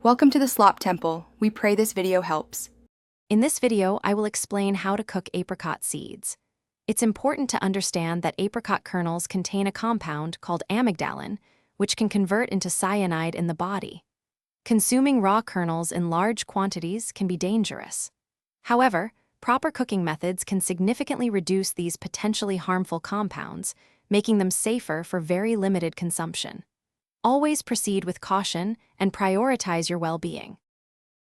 Welcome to the Slop Temple. We pray this video helps. In this video, I will explain how to cook apricot seeds. It's important to understand that apricot kernels contain a compound called amygdalin, which can convert into cyanide in the body. Consuming raw kernels in large quantities can be dangerous. However, proper cooking methods can significantly reduce these potentially harmful compounds, making them safer for very limited consumption. Always proceed with caution and prioritize your well-being.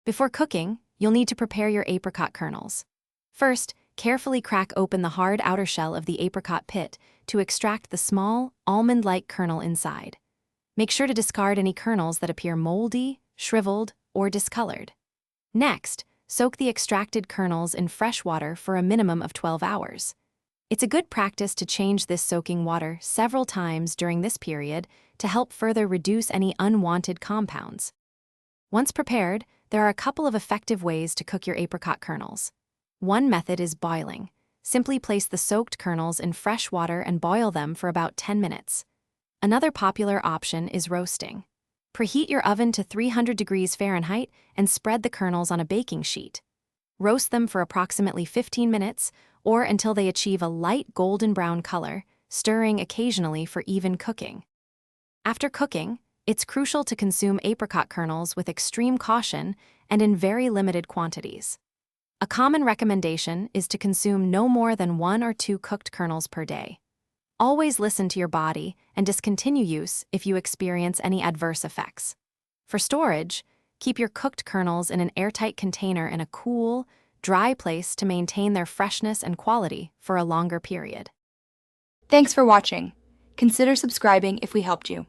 Before cooking, you'll need to prepare your apricot kernels. First, carefully crack open the hard outer shell of the apricot pit to extract the small, almond-like kernel inside. Make sure to discard any kernels that appear moldy, shriveled, or discolored. Next, soak the extracted kernels in fresh water for a minimum of 12 hours. It's a good practice to change this soaking water several times during this period to help further reduce any unwanted compounds. Once prepared, there are a couple of effective ways to cook your apricot kernels. One method is boiling. Simply place the soaked kernels in fresh water and boil them for about 10 minutes. Another popular option is roasting. Preheat your oven to 300 degrees Fahrenheit and spread the kernels on a baking sheet. Roast them for approximately 15 minutes or until they achieve a light golden brown color, stirring occasionally for even cooking. After cooking, it's crucial to consume apricot kernels with extreme caution and in very limited quantities. A common recommendation is to consume no more than 1 or 2 cooked kernels per day. Always listen to your body and discontinue use if you experience any adverse effects. For storage, keep your cooked kernels in an airtight container in a cool, dry place to maintain their freshness and quality for a longer period. Thanks for watching. Consider subscribing if we helped you.